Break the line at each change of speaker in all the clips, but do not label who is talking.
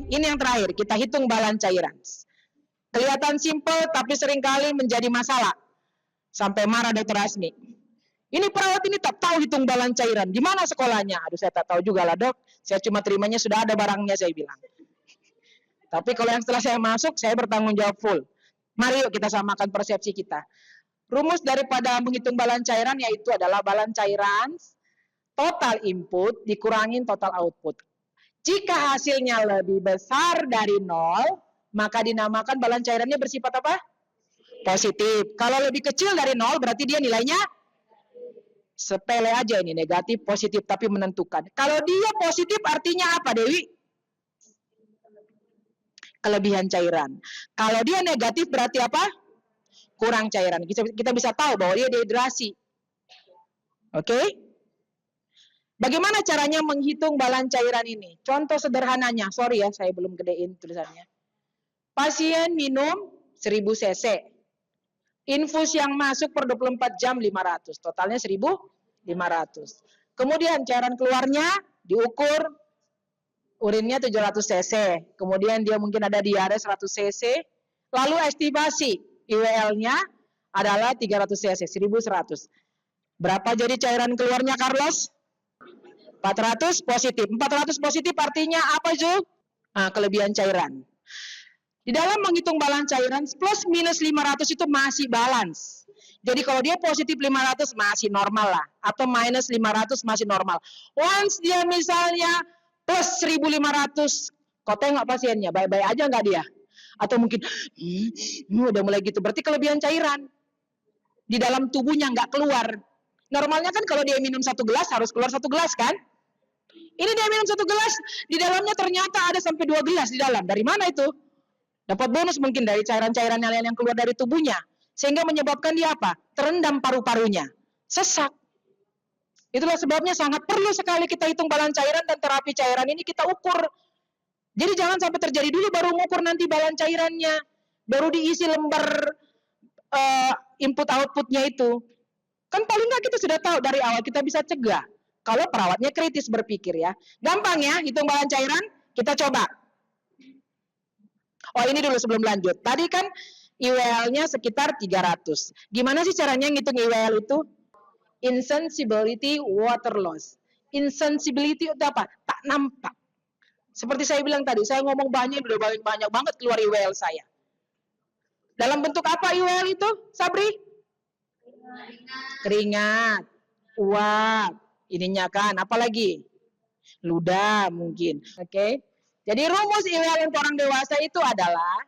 ini yang terakhir, kita hitung balan cairan. Kelihatan simpel, tapi seringkali menjadi masalah. Sampai marah Dr. Asmi. Ini perawat ini tak tahu hitung balan cairan. Di mana sekolahnya? Aduh, saya tak tahu juga lah, Dok. Saya cuma terimanya sudah ada barangnya, saya bilang. Tapi kalau yang setelah saya masuk, saya bertanggung jawab full. Mari yuk kita samakan persepsi kita. Rumus daripada menghitung balan cairan yaitu adalah balan cairan total input dikurangin total output. Jika hasilnya lebih besar dari 0, maka dinamakan balan cairannya bersifat apa? Positif. Kalau lebih kecil dari 0, berarti dia nilainya sepele aja ini, negatif, positif, tapi menentukan. Kalau dia positif artinya apa, Dewi? Kelebihan cairan. Kalau dia negatif berarti apa? Kurang cairan. Kita bisa tahu bahwa dia dehidrasi. Oke? Bagaimana caranya menghitung balan cairan ini? Contoh sederhananya, sorry ya, saya belum gedein tulisannya. Pasien minum 1000 cc. Infus yang masuk per 24 jam 500. Totalnya 1500. Kemudian cairan keluarnya diukur urinnya 700 cc. Kemudian dia mungkin ada diare 100 cc. Lalu estimasi IWL-nya adalah 300 cc, 1100. Berapa jadi cairan keluarnya, Carlos? 400 positif. 400 positif artinya apa, Zul? Kelebihan cairan. Di dalam menghitung balan cairan, plus minus 500 itu masih balance. Jadi kalau dia positif 500 masih normal lah. Atau minus 500 masih normal. Once dia misalnya plus 1500, kau tengok pasiennya, baik-baik aja nggak dia? Atau mungkin, udah mulai gitu. Berarti kelebihan cairan. Di dalam tubuhnya nggak keluar. Normalnya kan kalau dia minum 1 gelas, harus keluar 1 gelas kan? Ini dia minum 1 gelas, di dalamnya ternyata ada sampai 2 gelas di dalam. Dari mana itu? Dapat bonus mungkin dari cairan-cairan yang keluar dari tubuhnya. Sehingga menyebabkan dia apa? Terendam paru-parunya. Sesak. Itulah sebabnya sangat perlu sekali kita hitung balan cairan dan terapi cairan ini kita ukur. Jadi jangan sampai terjadi dulu baru mengukur nanti balan cairannya. Baru diisi lembar input outputnya itu. Kan paling nggak kita sudah tahu dari awal kita bisa cegah. Kalau perawatnya kritis berpikir ya. Gampang ya hitung balan cairan. Kita coba. Oh ini dulu sebelum lanjut. Tadi kan IWL-nya sekitar 300. Gimana sih caranya ngitung IWL itu? Insensibility water loss. Insensibility itu apa? Tak nampak. Seperti saya bilang tadi, saya ngomong banyak banget keluar IWL saya. Dalam bentuk apa IWL itu, Sabri? Keringat, uap, ininya kan, apalagi? Ludah mungkin, oke? Jadi rumus IWL untuk orang dewasa itu adalah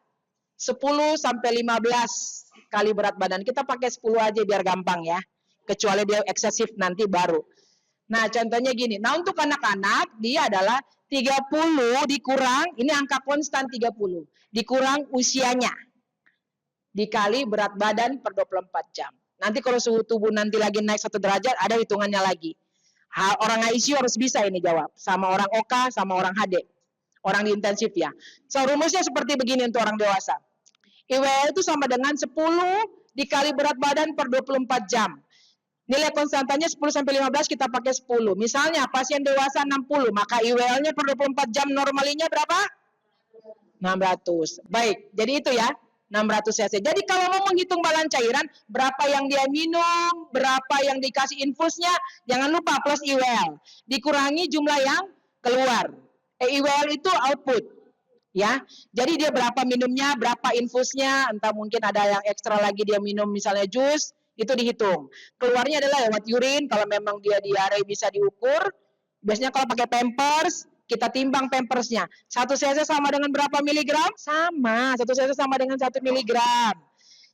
10 sampai 15 kali berat badan. Kita pakai 10 aja biar gampang ya. Kecuali dia eksesif nanti baru. Nah, contohnya gini. Nah, untuk anak-anak dia adalah 30 dikurang, ini angka konstan 30. Dikurang usianya. Dikali berat badan per 24 jam. Nanti kalau suhu tubuh nanti lagi naik 1 derajat, ada hitungannya lagi. Orang ICU harus bisa ini jawab. Sama orang OK, sama orang HD. Orang di intensif ya. So, rumusnya seperti begini untuk orang dewasa. IWL itu sama dengan 10 dikali berat badan per 24 jam. Nilai konstantanya 10 sampai 15 kita pakai 10. Misalnya pasien dewasa 60, maka IWL-nya per 24 jam normalinya berapa? 600. Baik, jadi itu ya. 600 cc. Jadi kalau mau menghitung balan cairan, berapa yang dia minum, berapa yang dikasih infusnya, jangan lupa plus IWL. Dikurangi jumlah yang keluar. IWL itu output. Ya, jadi dia berapa minumnya, berapa infusnya, entah mungkin ada yang ekstra lagi dia minum misalnya jus, itu dihitung. Keluarnya adalah lewat urin, kalau memang dia diare bisa diukur. Biasanya kalau pakai pampers, kita timbang pampersnya. 1 cc sama dengan berapa miligram? Sama, 1 cc sama dengan 1 miligram.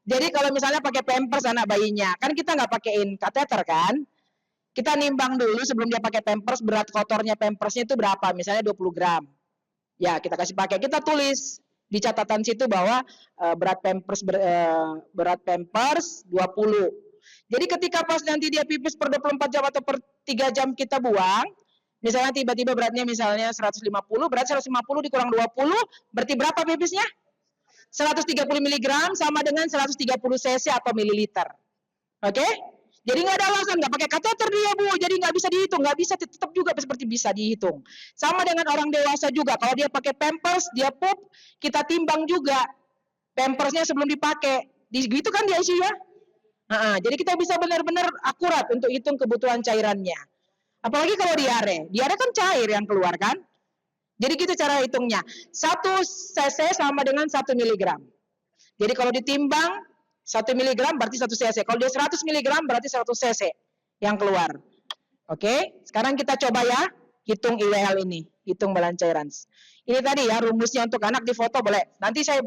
Jadi kalau misalnya pakai pampers anak bayinya, kan kita nggak pakein kateter kan? Kita nimbang dulu sebelum dia pakai pampers, berat kotornya pampersnya itu berapa? Misalnya 20 gram. Ya, kita kasih pakai. Kita tulis di catatan situ bahwa berat pampers 20. Jadi ketika pas nanti dia pipis per 24 jam atau per 3 jam kita buang, misalnya tiba-tiba beratnya misalnya 150, berat 150 dikurang 20, berarti berapa pipisnya? 130 mg sama dengan 130 cc atau mililiter. Oke? Jadi nggak ada alasan, nggak pakai kateter dia Bu, jadi nggak bisa dihitung, nggak bisa, tetap juga seperti bisa dihitung. Sama dengan orang dewasa juga, kalau dia pakai pampers, dia pup, kita timbang juga pampersnya sebelum dipakai. Gitu kan di ICU ya? Jadi kita bisa benar-benar akurat untuk hitung kebutuhan cairannya. Apalagi kalau diare kan cair yang keluar kan? Jadi gitu cara hitungnya. 1 cc sama dengan 1 miligram. Jadi kalau ditimbang 1 miligram berarti 1 cc. Kalau dia 100 miligram berarti 100 cc yang keluar. Oke, sekarang kita coba ya hitung IWL ini, hitung balan cairan. Ini tadi ya rumusnya untuk anak di foto boleh. Nanti saya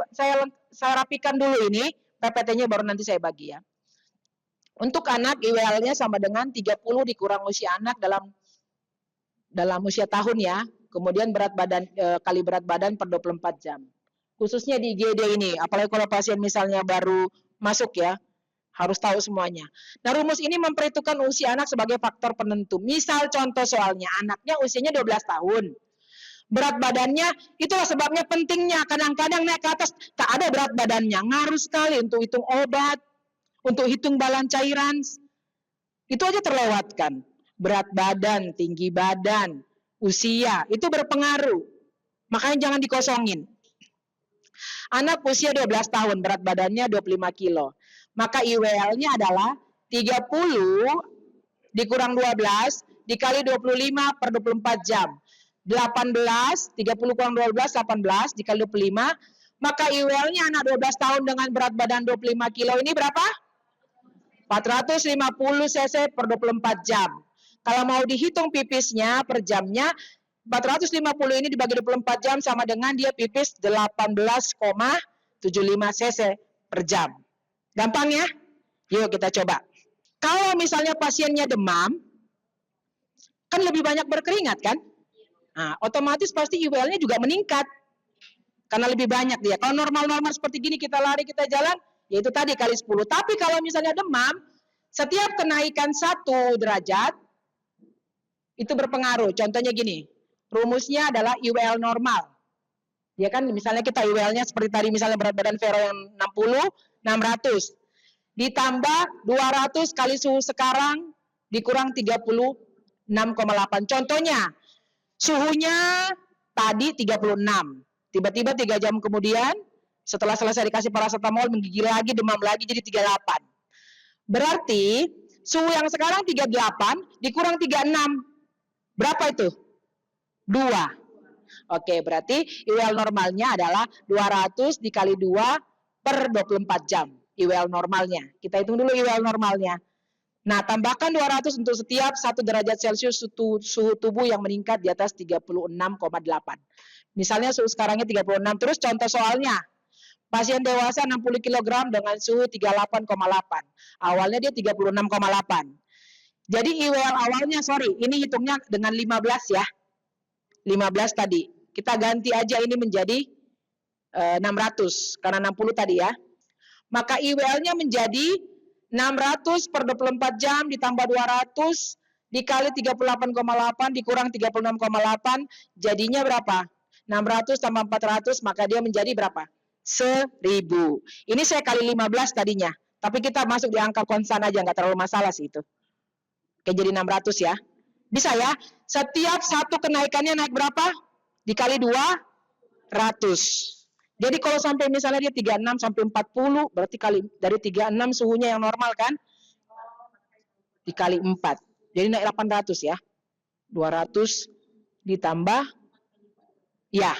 rapikan dulu ini, PPT-nya baru nanti saya bagi ya. Untuk anak IWL-nya sama dengan 30 dikurang usia anak dalam usia tahun ya. Kemudian berat badan kali berat badan per 24 jam. Khususnya di IGD ini, apalagi kalau pasien misalnya baru masuk ya, harus tahu semuanya. Nah, rumus ini memperhitungkan usia anak sebagai faktor penentu. Misal contoh soalnya, anaknya usianya 12 tahun. Berat badannya, itulah sebabnya pentingnya. Kadang-kadang naik ke atas, tak ada berat badannya. Ngaruh sekali untuk hitung obat, untuk hitung balan cairan. Itu aja terlewatkan. Berat badan, tinggi badan, usia, itu berpengaruh. Makanya jangan dikosongin. Anak usia 12 tahun, berat badannya 25 kilo. Maka IWL-nya adalah 30 dikurang 12 dikali 25 per 24 jam. 18, 30 kurang 12, 18 dikali 25. Maka IWL-nya anak 12 tahun dengan berat badan 25 kilo ini berapa? 450 cc per 24 jam. Kalau mau dihitung pipisnya per jamnya, 450 ini dibagi 24 jam sama dengan dia pipis 18,75 cc per jam. Gampang ya? Yuk kita coba. Kalau misalnya pasiennya demam, kan lebih banyak berkeringat kan? Nah, otomatis pasti IWL-nya juga meningkat. Karena lebih banyak dia. Kalau normal-normal seperti gini kita lari, kita jalan, ya itu tadi kali 10. Tapi kalau misalnya demam, setiap kenaikan 1 derajat, itu berpengaruh. Contohnya gini, rumusnya adalah IWL normal. Ya kan, misalnya kita IWL-nya seperti tadi, misalnya berat badan Vero yang 60, 600. Ditambah 200 kali suhu sekarang, dikurang 36,8. Contohnya, suhunya tadi 36. Tiba-tiba 3 jam kemudian, setelah selesai dikasih paracetamol, menggigil lagi, demam lagi, jadi 38. Berarti, suhu yang sekarang 38, dikurang 36. Berapa itu? 2. Oke, berarti IWL normalnya adalah 200 dikali 2 per 24 jam. IWL normalnya. Kita hitung dulu IWL normalnya. Nah, tambahkan 200 untuk setiap 1 derajat Celcius suhu tubuh yang meningkat di atas 36,8. Misalnya suhu sekarangnya 36. Terus contoh soalnya. Pasien dewasa 60 kg dengan suhu 38,8. Awalnya dia 36,8. Jadi IWL awalnya, ini hitungnya dengan 15 ya. 15 tadi. Kita ganti aja ini menjadi 600, karena 60 tadi ya. Maka IWL-nya menjadi 600 per 24 jam ditambah 200 dikali 38,8 dikurang 36,8, jadinya berapa? 600 tambah 400, maka dia menjadi berapa? 1000. Ini saya kali 15 tadinya. Tapi kita masuk di angka konstan aja, nggak terlalu masalah sih itu. Oke, jadi 600 ya. Bisa ya? Setiap 1 kenaikannya naik berapa? Dikali 200. Jadi kalau sampai misalnya dia 36 sampai 40, berarti dari 36 suhunya yang normal kan? Dikali 4. Jadi naik 800 ya. 200 ditambah, ya.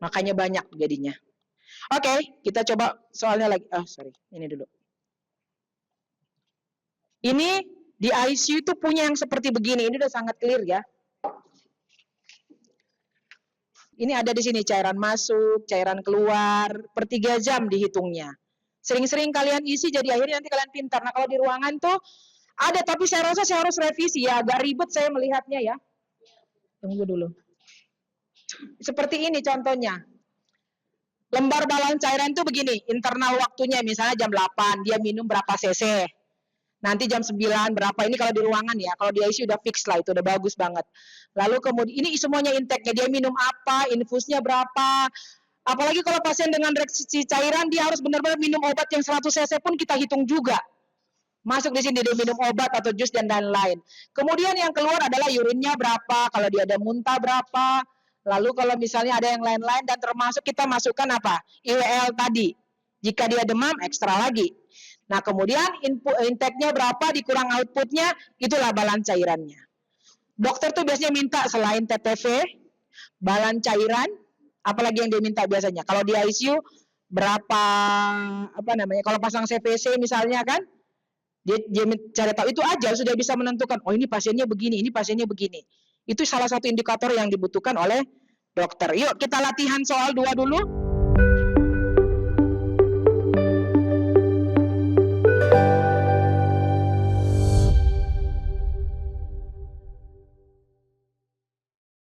Makanya banyak jadinya. Oke, kita coba soalnya lagi. Ini dulu. Ini di ICU itu punya yang seperti begini. Ini udah sangat clear ya. Ini ada di sini cairan masuk, cairan keluar, per 3 jam dihitungnya. Sering-sering kalian isi, jadi akhirnya nanti kalian pintar. Nah, kalau di ruangan tuh ada, tapi saya rasa saya harus revisi ya. Agak ribet saya melihatnya ya. Tunggu dulu. Seperti ini contohnya. Lembar balan cairan itu begini, internal waktunya misalnya jam 8, dia minum berapa cc. Nanti jam 9 berapa, ini kalau di ruangan ya, kalau di ICU udah fix lah, itu udah bagus banget. Lalu kemudian, ini semuanya intake-nya, dia minum apa, infusnya berapa, apalagi kalau pasien dengan reaksi cairan, dia harus benar-benar minum obat yang 100 cc pun kita hitung juga. Masuk di sini dia minum obat atau jus dan lain-lain. Kemudian yang keluar adalah urinnya berapa, kalau dia ada muntah berapa, lalu kalau misalnya ada yang lain-lain, dan termasuk kita masukkan apa? IWL tadi. Jika dia demam, ekstra lagi. Nah, kemudian intake-nya berapa dikurang outputnya, itulah balan cairannya. Dokter tuh biasanya minta selain TTV, balan cairan, apalagi yang dia minta biasanya. Kalau di ICU berapa kalau pasang CVC misalnya kan, dia cari tahu itu aja sudah bisa menentukan, oh ini pasiennya begini, ini pasiennya begini. Itu salah satu indikator yang dibutuhkan oleh dokter. Yuk kita latihan soal 2 dulu.